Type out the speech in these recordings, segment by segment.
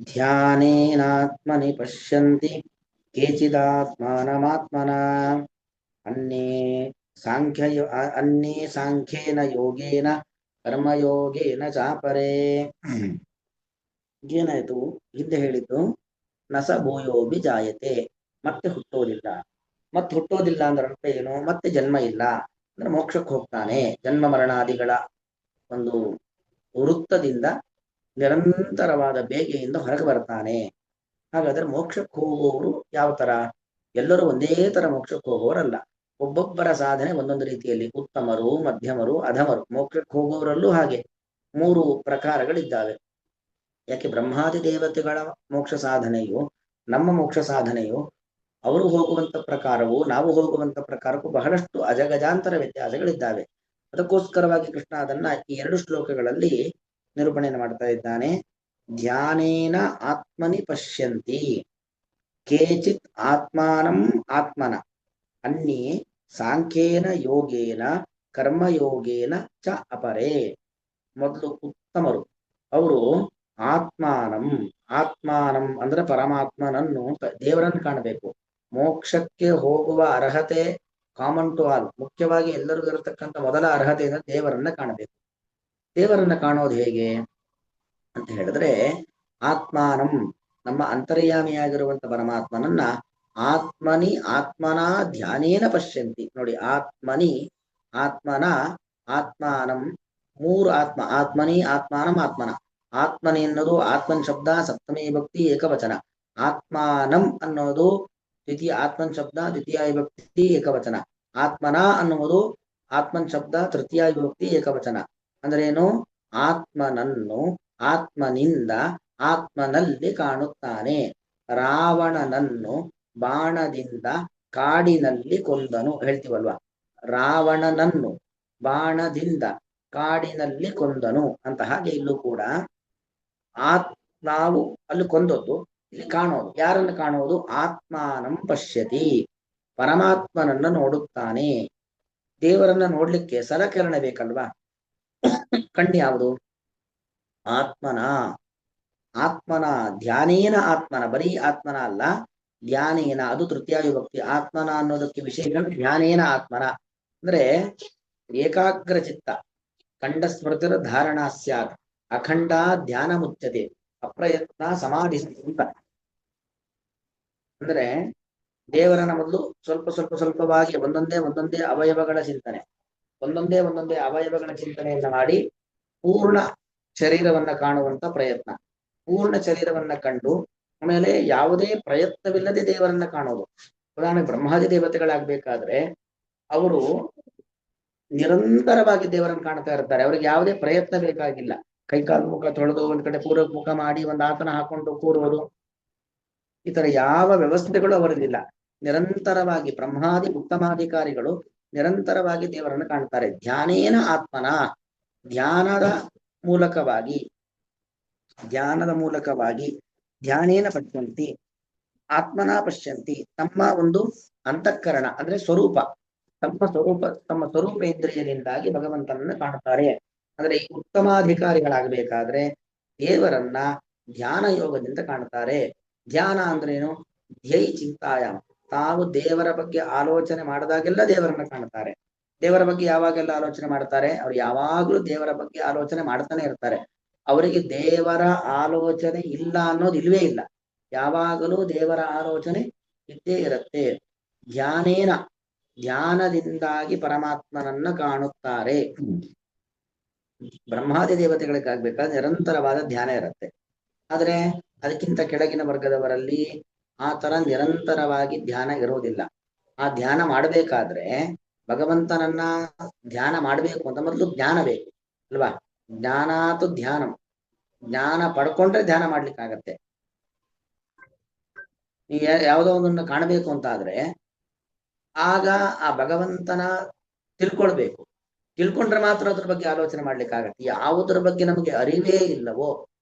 ಧ್ಯಾನೇನಾತ್ಮನಿ ಪಶ್ಯಂತಿ ಕೇಚಿದಾತ್ಮಾನಮಾತ್ಮನ ಅನ್ಯೇ ಅನ್ಯೇ ಸಾಂಖ್ಯೇನ ಯೋಗೇನ ಕರ್ಮಯೋಗೇನ ಚಾಪರೇ. ಏನಾಯ್ತು? ಹಿಂದೆ ಹೇಳಿದ್ದು ನಸ ಭೂಯೋಬಿ ಜಾಯತೆ, ಮತ್ತೆ ಹುಟ್ಟೋದಿಲ್ಲ. ಮತ್ತೆ ಹುಟ್ಟೋದಿಲ್ಲ ಅಂದ್ರೆ ಅರ್ಥ ಏನು? ಮತ್ತೆ ಜನ್ಮ ಇಲ್ಲ ಅಂದ್ರೆ ಮೋಕ್ಷಕ್ಕೆ ಹೋಗ್ತಾನೆ. ಜನ್ಮ ಮರಣಾದಿಗಳ ಒಂದು ವೃತ್ತದಿಂದ ನಿರಂತರವಾದ ಬೇಗೆಯಿಂದ ಹೊರಗೆ ಬರ್ತಾನೆ. ಹಾಗಾದ್ರೆ ಮೋಕ್ಷಕ್ಕೆ ಹೋಗುವವರು ಯಾವ ತರ? ಎಲ್ಲರೂ ಒಂದೇ ತರ ಮೋಕ್ಷಕ್ಕೆ ಹೋಗುವವರಲ್ಲ. ಒಬ್ಬೊಬ್ಬರ ಸಾಧನೆ ಒಂದೊಂದು ರೀತಿಯಲ್ಲಿ. ಉತ್ತಮರು, ಮಧ್ಯಮರು, ಅಧಮರು. ಮೋಕ್ಷಕ್ಕೆ ಹೋಗುವವರಲ್ಲೂ ಹಾಗೆ 3 ಪ್ರಕಾರಗಳಿದ್ದಾವೆ. ಯಾಕೆ? ಬ್ರಹ್ಮಾದಿ ದೇವತೆಗಳ ಮೋಕ್ಷ ಸಾಧನೆಯು ನಮ್ಮ ಮೋಕ್ಷ ಸಾಧನೆಯು, ಅವರು ಹೋಗುವಂತ ಪ್ರಕಾರವು ನಾವು ಹೋಗುವಂತ ಪ್ರಕಾರಕ್ಕೂ ಬಹಳಷ್ಟು ಅಜಗಜಾಂತರ ವ್ಯತ್ಯಾಸಗಳಿದ್ದಾವೆ. ಅದಕ್ಕೋಸ್ಕರವಾಗಿ ಕೃಷ್ಣ ಅದನ್ನ ಈ 2 ಶ್ಲೋಕಗಳಲ್ಲಿ ನಿರೂಪಣೆಯನ್ನು ಮಾಡ್ತಾ ಇದ್ದಾನೆ. ಧ್ಯಾನೇನ ಆತ್ಮನಿ ಪಶ್ಯಂತಿ ಕೇಚಿತ್ ಆತ್ಮಾನಂ ಆತ್ಮನ ಅನ್ಯೇ ಸಾಂಖ್ಯೇನ ಯೋಗೇನ ಕರ್ಮಯೋಗೇನ ಚ ಅಪರೇ. ಮೊದಲು ಉತ್ತಮರು, ಅವರು ಆತ್ಮಾನಂ, ಆತ್ಮಾನಂ ಅಂದ್ರೆ ಪರಮಾತ್ಮನನ್ನು, ದೇವರನ್ನು ಕಾಣಬೇಕು. ಮೋಕ್ಷಕ್ಕೆ ಹೋಗುವ ಅರ್ಹತೆ ಕಾಮನ್ ಟು ಆಲ್, ಮುಖ್ಯವಾಗಿ ಎಲ್ಲರಿಗೂ ಇರತಕ್ಕಂಥ ಮೊದಲ ಅರ್ಹತೆ ಅಂದ್ರೆ ದೇವರನ್ನ ಕಾಣಬೇಕು. ದೇವರನ್ನ ಕಾಣೋದು ಹೇಗೆ ಅಂತ ಹೇಳಿದ್ರೆ, ಆತ್ಮಾನಂ ನಮ್ಮ ಅಂತರ್ಯಾಮಿಯಾಗಿರುವಂತ ಪರಮಾತ್ಮನನ್ನ ಆತ್ಮನಿ ಆತ್ಮನ ಧ್ಯಾನೇನ ಪಶ್ಯಂತಿ. ನೋಡಿ, ಆತ್ಮನಿ ಆತ್ಮನ ಆತ್ಮಾನಂ, 3 ಆತ್ಮ. ಆತ್ಮನಿ ಆತ್ಮಾನಂ ಆತ್ಮನ. ಆತ್ಮನಿ ಅನ್ನೋದು ಆತ್ಮನ್ ಶಬ್ದ ಸಪ್ತಮಿ ವಿಭಕ್ತಿ ಏಕವಚನ. ಆತ್ಮಾನಂ ಅನ್ನೋದು ದ್ವಿತೀಯ ಆತ್ಮನ್ ಶಬ್ದ ದ್ವಿತೀಯ ವಿಭಕ್ತಿ ಏಕವಚನ. ಆತ್ಮನ ಅನ್ನುವುದು ಆತ್ಮನ್ ಶಬ್ದ ತೃತೀಯ ವಿಭಕ್ತಿ ಏಕವಚನ. ಅಂದ್ರೆ ಏನು? ಆತ್ಮನನ್ನು ಆತ್ಮನಿಂದ ಆತ್ಮನಲ್ಲಿ ಕಾಣುತ್ತಾನೆ. ರಾವಣನನ್ನು ಬಾಣದಿಂದ ಕಾಡಿನಲ್ಲಿ ಕೊಂದನು ಹೇಳ್ತೀವಲ್ವಾ. ರಾವಣನನ್ನು ಬಾಣದಿಂದ ಕಾಡಿನಲ್ಲಿ ಕೊಂದನು ಅಂತ. ಹಾಗೆ ಇಲ್ಲೂ ಕೂಡ ನಾವು ಅಲ್ಲಿ ಕೊಂದದ್ದು, ಇಲ್ಲಿ ಕಾಣೋದು. ಯಾರನ್ನು ಕಾಣೋದು? ಆತ್ಮಾನಂ ಪಶ್ಯತಿ, ಪರಮಾತ್ಮನನ್ನ ನೋಡುತ್ತಾನೆ. ದೇವರನ್ನ ನೋಡ್ಲಿಕ್ಕೆ ಸಲಕರಣ ಬೇಕಲ್ವಾ? ಕಣ್ಣು ಯಾವುದು? ಆತ್ಮನ. ಆತ್ಮನ ಧ್ಯಾನೇನ ಆತ್ಮನ, ಬರೀ ಆತ್ಮನ ಅಲ್ಲ, ಧ್ಯಾನೇನ, ಅದು ತೃತೀಯ ವಿಭಕ್ತಿ. ಆತ್ಮನ ಅನ್ನೋದಕ್ಕೆ ವಿಶೇಷ ಧ್ಯಾನೇನ ಆತ್ಮನ ಅಂದ್ರೆ ಏಕಾಗ್ರ ಚಿತ್ತ, ಖಂಡ ಸ್ಮೃತಿರ ಧಾರಣಾ ಸ್ಯಾತ್, ಅಖಂಡ ಧ್ಯಾನ ಮುಚ್ಚತೆ, ಅಪ್ರಯತ್ನ ಸಮಾಧಿ ಅಂತ. ಅಂದ್ರೆ ದೇವರನ್ನ ಮೊದಲು ಸ್ವಲ್ಪ ಸ್ವಲ್ಪ ಸ್ವಲ್ಪವಾಗಿ ಒಂದೊಂದೇ ಅವಯವಗಳ ಚಿಂತನೆ, ಒಂದೊಂದೇ ಅವಯವಗಳ ಚಿಂತನೆಯನ್ನ ಮಾಡಿ ಪೂರ್ಣ ಶರೀರವನ್ನ ಕಾಣುವಂತ ಪ್ರಯತ್ನ. ಪೂರ್ಣ ಶರೀರವನ್ನ ಕಂಡು ಆಮೇಲೆ ಯಾವುದೇ ಪ್ರಯತ್ನವಿಲ್ಲದೆ ದೇವರನ್ನ ಕಾಣೋದು. ಉದಾಹರಣೆ, ಬ್ರಹ್ಮಾದಿ ದೇವತೆಗಳಾಗಬೇಕಾದ್ರೆ ಅವರು ನಿರಂತರವಾಗಿ ದೇವರನ್ನು ಕಾಣ್ತಾ ಇರ್ತಾರೆ. ಅವ್ರಿಗೆ ಯಾವುದೇ ಪ್ರಯತ್ನ ಬೇಕಾಗಿಲ್ಲ. ಕೈಕಾಲು ಮುಖ ತೊಳೆದು ಒಂದ್ ಕಡೆ ಪೂರ್ವಕ ಮುಖ ಮಾಡಿ ಒಂದು ಆಸನ ಹಾಕೊಂಡು ಕೂರುವುದು, ಈ ತರ ಯಾವ ವ್ಯವಸ್ಥೆಗಳು ಅವರಿಗಿಲ್ಲ. ನಿರಂತರವಾಗಿ ಬ್ರಹ್ಮಾದಿ ಉತ್ತಮಾಧಿಕಾರಿಗಳು ನಿರಂತರವಾಗಿ ದೇವರನ್ನು ಕಾಣ್ತಾರೆ. ಧ್ಯಾನೇನ ಆತ್ಮನ, ಧ್ಯಾನದ ಮೂಲಕವಾಗಿ ಧ್ಯಾನೇನ ಪಶ್ಯಂತಿ, ಆತ್ಮನ ಪಶ್ಯಂತಿ, ತಮ್ಮ ಒಂದು ಅಂತಃಕರಣ ಅಂದ್ರೆ ಸ್ವರೂಪ, ತಮ್ಮ ಸ್ವರೂಪೇಂದ್ರಿಯದಿಂದಾಗಿ ಭಗವಂತನನ್ನು ಕಾಣುತ್ತಾರೆ. ಅಂದ್ರೆ ಈ ಉತ್ತಮಾಧಿಕಾರಿಗಳಾಗಬೇಕಾದ್ರೆ ದೇವರನ್ನ ಧ್ಯಾನ ಯೋಗದಿಂದ ಕಾಣುತ್ತಾರೆ. ಧ್ಯಾನ ಅಂದ್ರೇನು? ಧ್ಯೈ ಚಿಂತಾಯಾಮ, ತಾವು ದೇವರ ಬಗ್ಗೆ ಆಲೋಚನೆ ಮಾಡಿದಾಗೆಲ್ಲ ದೇವರನ್ನ ಕಾಣುತ್ತಾರೆ. ದೇವರ ಬಗ್ಗೆ ಯಾವಾಗೆಲ್ಲ ಆಲೋಚನೆ ಮಾಡ್ತಾರೆ? ಅವ್ರು ಯಾವಾಗಲೂ ದೇವರ ಬಗ್ಗೆ ಆಲೋಚನೆ ಮಾಡ್ತಾನೆ ಇರ್ತಾರೆ. ಅವರಿಗೆ ದೇವರ ಆಲೋಚನೆ ಇಲ್ಲ ಅನ್ನೋದು ಇಲ್ವೇ ಇಲ್ಲ. ಯಾವಾಗಲೂ ದೇವರ ಆಲೋಚನೆ ಇದ್ದೇ ಇರುತ್ತೆ. ಧ್ಯಾನೇನ, ಧ್ಯಾನದಿಂದಾಗಿ ಪರಮಾತ್ಮನನ್ನ ಕಾಣುತ್ತಾರೆ. ಬ್ರಹ್ಮಾದಿ ದೇವತೆಗಳಿಗಾಗಬೇಕಾದ್ರೆ ನಿರಂತರವಾದ ಧ್ಯಾನ ಇರುತ್ತೆ. ಆದ್ರೆ ಅದಕ್ಕಿಂತ ಕೆಳಗಿನ ವರ್ಗದವರಲ್ಲಿ ಆ ತರ ನಿರಂತರವಾಗಿ ಧ್ಯಾನ ಇರೋದಿಲ್ಲ. ಆ ಧ್ಯಾನ ಮಾಡಬೇಕಾದ್ರೆ ಭಗವಂತನನ್ನ ಧ್ಯಾನ ಮಾಡಬೇಕು ಅಂತ ಮೊದಲು ಜ್ಞಾನ ಬೇಕು ಅಲ್ವಾ? ಜ್ಞಾನಾತು ಧ್ಯಾನಂ, ಜ್ಞಾನ ಪಡ್ಕೊಂಡ್ರೆ ಧ್ಯಾನ ಮಾಡ್ಲಿಕ್ಕಾಗತ್ತೆ. ನೀವು ಯಾವುದೋ ಒಂದನ್ನು ಕಾಣಬೇಕು ಅಂತ ಆದ್ರೆ ಆಗ ಆ ಭಗವಂತನ ತಿಳ್ಕೊಳ್ಬೇಕು. ತಿಳ್ಕೊಂಡ್ರೆ ಮಾತ್ರ ಅದ್ರ ಬಗ್ಗೆ ಆಲೋಚನೆ ಮಾಡ್ಲಿಕ್ಕಾಗತ್ತೆ. ಯಾವುದರ ಬಗ್ಗೆ ನಮಗೆ ಅರಿವೇ ಇಲ್ಲವೋ,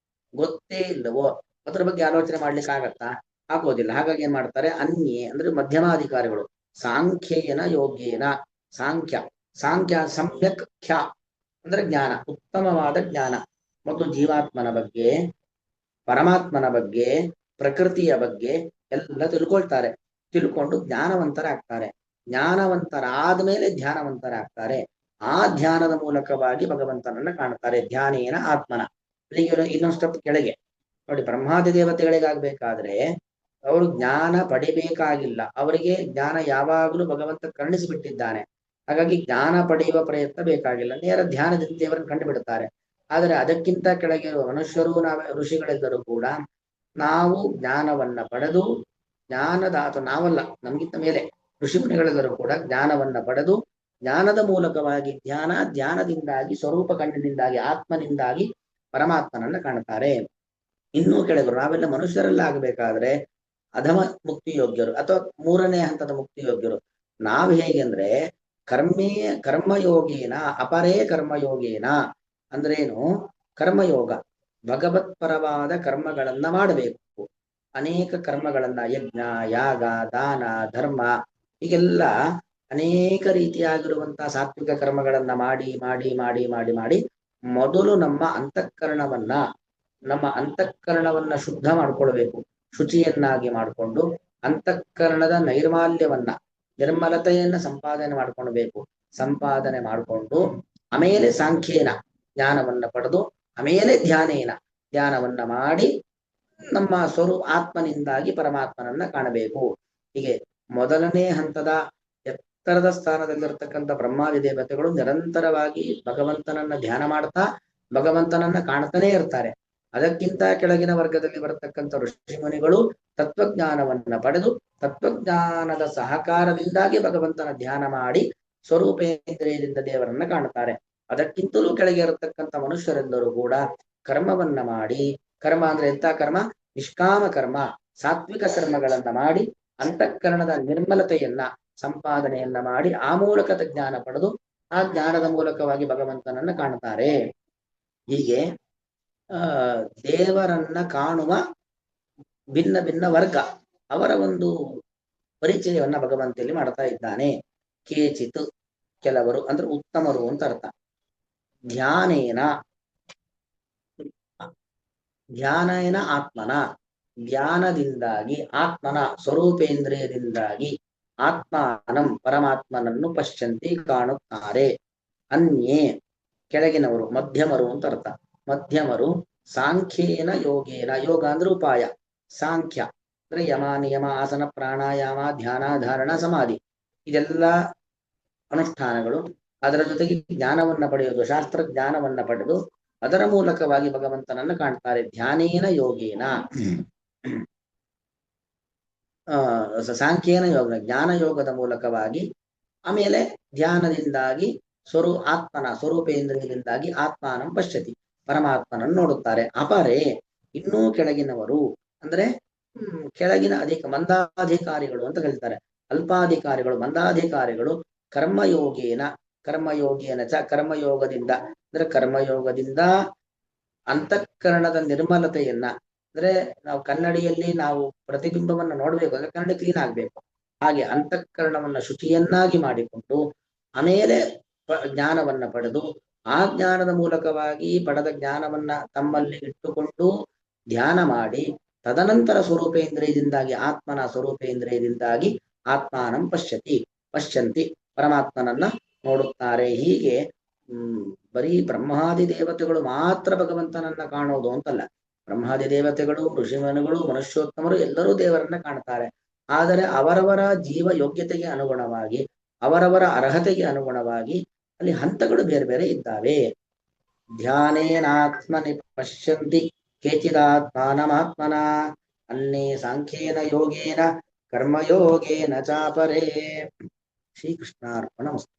ಗೊತ್ತೇ ಇಲ್ಲವೋ, ಅದ್ರ ಬಗ್ಗೆ ಆಲೋಚನೆ ಮಾಡ್ಲಿಕ್ಕೆ ಆಗತ್ತಾ? ಆಗೋದಿಲ್ಲ. ಹಾಗಾಗಿ ಏನ್ ಮಾಡ್ತಾರೆ? ಅನ್ಯೇ ಅಂದ್ರೆ ಮಧ್ಯಮಾಧಿಕಾರಿಗಳು ಸಾಂಖ್ಯೇನ ಯೋಗ್ಯೇನ, ಸಾಂಖ್ಯ ಸಮ್ಯಕ್ ಖ್ಯಾ ಅಂದ್ರೆ ಜ್ಞಾನ, ಉತ್ತಮವಾದ ಜ್ಞಾನ. ಮತ್ತು ಜೀವಾತ್ಮನ ಬಗ್ಗೆ, ಪರಮಾತ್ಮನ ಬಗ್ಗೆ, ಪ್ರಕೃತಿಯ ಬಗ್ಗೆ ಎಲ್ಲ ತಿಳ್ಕೊಳ್ತಾರೆ. ತಿಳ್ಕೊಂಡು ಜ್ಞಾನವಂತರಾಗ್ತಾರೆ. ಜ್ಞಾನವಂತರಾದ್ಮೇಲೆ ಧ್ಯಾನವಂತರಾಗ್ತಾರೆ. ಆ ಧ್ಯಾನದ ಮೂಲಕವಾಗಿ ಭಗವಂತನನ್ನ ಕಾಣ್ತಾರೆ. ಧ್ಯಾನೇನ ಆತ್ಮನ. ಇಲ್ಲಿಗೆ ಇನ್ನೊಂದು ಸ್ಟೆಪ್ ಕೆಳಗೆ ನೋಡಿ. ಬ್ರಹ್ಮಾದಿ ದೇವತೆಗಳಿಗಾಗಬೇಕಾದ್ರೆ ಅವರು ಜ್ಞಾನ ಪಡಿಬೇಕಾಗಿಲ್ಲ. ಅವರಿಗೆ ಜ್ಞಾನ ಯಾವಾಗಲೂ ಭಗವಂತ ಕರುಣಿಸಿಬಿಟ್ಟಿದ್ದಾನೆ. ಹಾಗಾಗಿ ಜ್ಞಾನ ಪಡೆಯುವ ಪ್ರಯತ್ನ ಬೇಕಾಗಿಲ್ಲ. ನೇರ ಧ್ಯಾನದಿಂದ ದೇವರನ್ನು ಕಂಡುಬಿಡುತ್ತಾರೆ. ಆದರೆ ಅದಕ್ಕಿಂತ ಕೆಳಗೆ ಮನುಷ್ಯರು, ಋಷಿಗಳೆಲ್ಲರೂ ಕೂಡ ನಾವು ಜ್ಞಾನವನ್ನ ಪಡೆದು, ಜ್ಞಾನದ ಅಥವಾ ನಾವಲ್ಲ, ನಮಗಿಂತ ಮೇಲೆ ಋಷಿಮುನಿಗಳೆಲ್ಲರೂ ಕೂಡ ಜ್ಞಾನವನ್ನ ಪಡೆದು, ಜ್ಞಾನದ ಮೂಲಕವಾಗಿ ಧ್ಯಾನದಿಂದಾಗಿ ಸ್ವರೂಪ ಕಣ್ಣಿನಿಂದಾಗಿ ಆತ್ಮನಿಂದಾಗಿ ಪರಮಾತ್ಮನನ್ನ ಕಾಣ್ತಾರೆ. ಇನ್ನೂ ಕೆಳಗರು ನಾವೆಲ್ಲ ಮನುಷ್ಯರೆಲ್ಲ ಆಗಬೇಕಾದ್ರೆ ಅಧಮ ಮುಕ್ತಿ ಯೋಗ್ಯರು ಅಥವಾ ಮೂರನೇ ಹಂತದ ಮುಕ್ತಿ ಯೋಗ್ಯರು. ನಾವು ಹೇಗೆ ಅಂದ್ರೆ ಕರ್ಮಯೋಗೇನ ಅಪರೇ ಕರ್ಮಯೋಗೇನ ಅಂದ್ರೇನು? ಕರ್ಮಯೋಗ ಭಗವತ್ಪರವಾದ ಕರ್ಮಗಳನ್ನ ಮಾಡಬೇಕು. ಅನೇಕ ಕರ್ಮಗಳನ್ನ, ಯಜ್ಞ, ಯಾಗ, ದಾನ, ಧರ್ಮ, ಹೀಗೆಲ್ಲ ಅನೇಕ ರೀತಿಯಾಗಿರುವಂತಹ ಸಾತ್ವಿಕ ಕರ್ಮಗಳನ್ನ ಮಾಡಿ ಮಾಡಿ ಮಾಡಿ ಮಾಡಿ ಮಾಡಿ ಮೊದಲು ನಮ್ಮ ಅಂತಃಕರಣವನ್ನ ಶುದ್ಧ ಮಾಡ್ಕೊಳ್ಬೇಕು. ಶುಚಿಯನ್ನಾಗಿ ಮಾಡಿಕೊಂಡು ಅಂತಃಕರಣದ ನೈರ್ಮಾಲ್ಯವನ್ನ, ನಿರ್ಮಲತೆಯನ್ನ ಸಂಪಾದನೆ ಮಾಡಿಕೊಂಡು ಆಮೇಲೆ ಸಾಂಖ್ಯೇನ ಜ್ಞಾನವನ್ನ ಪಡೆದು ಆಮೇಲೆ ಧ್ಯಾನವನ್ನ ಮಾಡಿ ನಮ್ಮ ಆತ್ಮನಿಂದಾಗಿ ಪರಮಾತ್ಮನನ್ನ ಕಾಣಬೇಕು. ಹೀಗೆ ಮೊದಲನೇ ಹಂತದ ಎತ್ತರದ ಸ್ಥಾನದಲ್ಲಿರ್ತಕ್ಕಂಥ ಬ್ರಹ್ಮಾದಿ ದೇವತೆಗಳು ನಿರಂತರವಾಗಿ ಭಗವಂತನನ್ನ ಧ್ಯಾನ ಮಾಡ್ತಾ ಭಗವಂತನನ್ನ ಕಾಣ್ತಾನೆ ಇರ್ತಾರೆ. ಅದಕ್ಕಿಂತ ಕೆಳಗಿನ ವರ್ಗದಲ್ಲಿ ಬರತಕ್ಕಂಥ ಋಷಿಮುನಿಗಳು ತತ್ವಜ್ಞಾನವನ್ನ ಪಡೆದು ತತ್ವಜ್ಞಾನದ ಸಹಕಾರದಿಂದಾಗಿ ಭಗವಂತನ ಧ್ಯಾನ ಮಾಡಿ ಸ್ವರೂಪೇಂದ್ರಿಯದಿಂದ ದೇವರನ್ನ ಕಾಣುತ್ತಾರೆ. ಅದಕ್ಕಿಂತಲೂ ಕೆಳಗೆ ಇರತಕ್ಕಂಥ ಮನುಷ್ಯರೆಲ್ಲರೂ ಕೂಡ ಕರ್ಮವನ್ನ ಮಾಡಿ, ಕರ್ಮ ಅಂದ್ರೆ ಎಂತ ಕರ್ಮ? ನಿಷ್ಕಾಮ ಕರ್ಮ, ಸಾತ್ವಿಕ ಕರ್ಮಗಳನ್ನ ಮಾಡಿ ಅಂತಃಕರಣದ ನಿರ್ಮಲತೆಯನ್ನ ಸಂಪಾದನೆಯನ್ನ ಮಾಡಿ ಆ ಮೂಲಕದ ಜ್ಞಾನ ಪಡೆದು ಆ ಜ್ಞಾನದ ಮೂಲಕವಾಗಿ ಭಗವಂತನನ್ನ ಕಾಣುತ್ತಾರೆ. ಹೀಗೆ ದೇವರನ್ನ ಕಾಣುವ ಭಿನ್ನ ಭಿನ್ನ ವರ್ಗ, ಅವರ ಒಂದು ಪರಿಚಯವನ್ನ ಭಗವಂತನಲ್ಲಿ ಮಾಡ್ತಾ ಇದ್ದಾನೆ. ಕೇಚಿತ್ ಕೆಲವರು ಅಂದ್ರೆ ಉತ್ತಮರು ಅಂತ ಅರ್ಥ. ಧ್ಯಾನೇನ ಆತ್ಮನ, ಧ್ಯಾನದಿಂದಾಗಿ ಆತ್ಮನ ಸ್ವರೂಪೇಂದ್ರಿಯದಿಂದಾಗಿ ಆತ್ಮಾನಂ ಪರಮಾತ್ಮನನ್ನು ಪಶ್ಯಂತಿ ಕಾಣುತ್ತಾರೆ. ಅನ್ಯೇ ಕೆಳಗಿನವರು, ಮಧ್ಯಮರು ಅಂತ ಅರ್ಥ. ಮಧ್ಯಮರು ಸಾಂಖ್ಯೇನ ಯೋಗೇನ, ಯೋಗ ಅಂದ್ರೆ ಉಪಾಯ, ಸಾಂಖ್ಯ ಅಂದ್ರೆ ಯಮ, ನಿಯಮ, ಆಸನ, ಪ್ರಾಣಾಯಾಮ, ಧ್ಯಾನ, ಧಾರಣ, ಸಮಾಧಿ, ಇದೆಲ್ಲ ಅನುಷ್ಠಾನಗಳು. ಅದರ ಜೊತೆಗೆ ಜ್ಞಾನವನ್ನ ಪಡೆಯುವುದು, ಶಾಸ್ತ್ರ ಜ್ಞಾನವನ್ನ ಪಡೆದು ಅದರ ಮೂಲಕವಾಗಿ ಭಗವಂತನನ್ನ ಕಾಣ್ತಾರೆ. ಧ್ಯಾನೇನ ಯೋಗೇನ, ಸಾಂಖ್ಯೇನ ಯೋಗ ಜ್ಞಾನ ಯೋಗದ ಮೂಲಕವಾಗಿ, ಆಮೇಲೆ ಧ್ಯಾನದಿಂದಾಗಿ ಆತ್ಮನ ಸ್ವರೂಪೇಂದ್ರಿಯದಿಂದಾಗಿ ಆತ್ಮಾನಂ ಪಶ್ಯತಿ ಪರಮಾತ್ಮನನ್ನು ನೋಡುತ್ತಾರೆ. ಅಪರೇ ಇನ್ನೂ ಕೆಳಗಿನವರು ಅಂದ್ರೆ ಕೆಳಗಿನ ಮಂದಾಧಿಕಾರಿಗಳು ಅಂತ ಹೇಳ್ತಾರೆ. ಅಲ್ಪಾಧಿಕಾರಿಗಳು, ಮಂದಾಧಿಕಾರಿಗಳು ಕರ್ಮಯೋಗೇನ ಕರ್ಮಯೋಗದಿಂದ ಅಂದ್ರೆ ಕರ್ಮಯೋಗದಿಂದ ಅಂತಃಕರಣದ ನಿರ್ಮಲತೆಯನ್ನ, ಅಂದ್ರೆ ನಾವು ಕನ್ನಡಿಯಲ್ಲಿ ನಾವು ಪ್ರತಿಬಿಂಬವನ್ನ ನೋಡ್ಬೇಕು ಅಂದ್ರೆ ಕನ್ನಡಿ ಕ್ಲೀನ್ ಆಗ್ಬೇಕು. ಹಾಗೆ ಅಂತಃಕರಣವನ್ನ ಶುಚಿಯನ್ನಾಗಿ ಮಾಡಿಕೊಂಡು ಆಮೇಲೆ ಜ್ಞಾನವನ್ನ ಪಡೆದು ಆ ಜ್ಞಾನದ ಮೂಲಕವಾಗಿ ಪಡೆದ ಜ್ಞಾನವನ್ನ ತಮ್ಮಲ್ಲಿ ಇಟ್ಟುಕೊಂಡು ಧ್ಯಾನ ಮಾಡಿ ತದನಂತರ ಸ್ವರೂಪೇಂದ್ರಿಯದಿಂದಾಗಿ ಆತ್ಮನ ಸ್ವರೂಪೇಂದ್ರಿಯದಿಂದಾಗಿ ಆತ್ಮಾನಂ ಪಶ್ಯಂತಿ ಪರಮಾತ್ಮನನ್ನ ನೋಡುತ್ತಾರೆ. ಹೀಗೆ ಬರೀ ಬ್ರಹ್ಮಾದಿ ದೇವತೆಗಳು ಮಾತ್ರ ಭಗವಂತನನ್ನ ಕಾಣೋದು ಅಂತಲ್ಲ. ಬ್ರಹ್ಮಾದಿ ದೇವತೆಗಳು, ಋಷಿಮನುಗಳು, ಮನುಷ್ಯೋತ್ತಮರು ಎಲ್ಲರೂ ದೇವರನ್ನ ಕಾಣ್ತಾರೆ. ಆದರೆ ಅವರವರ ಜೀವ ಯೋಗ್ಯತೆಗೆ ಅನುಗುಣವಾಗಿ, ಅವರವರ ಅರ್ಹತೆಗೆ ಅನುಗುಣವಾಗಿ ಅಲ್ಲಿ ಹಂತಗಳು ಬೇರೆ ಬೇರೆ ಇದ್ದಾವೆ. ಧ್ಯಾನೇನಾತ್ಮನಿ ಪಶ್ಯಂತಿ ಕೇಚಿದಾತ್ಮಾನಮಾತ್ಮನ ಅನ್ನೇ ಸಾಂಖ್ಯೇನ ಯೋಗೇನ ಕರ್ಮಯೋಗೇನ ಚಾಪರೇ. ಶ್ರೀಕೃಷ್ಣಾರ್ಪಣಮಸ್ತು.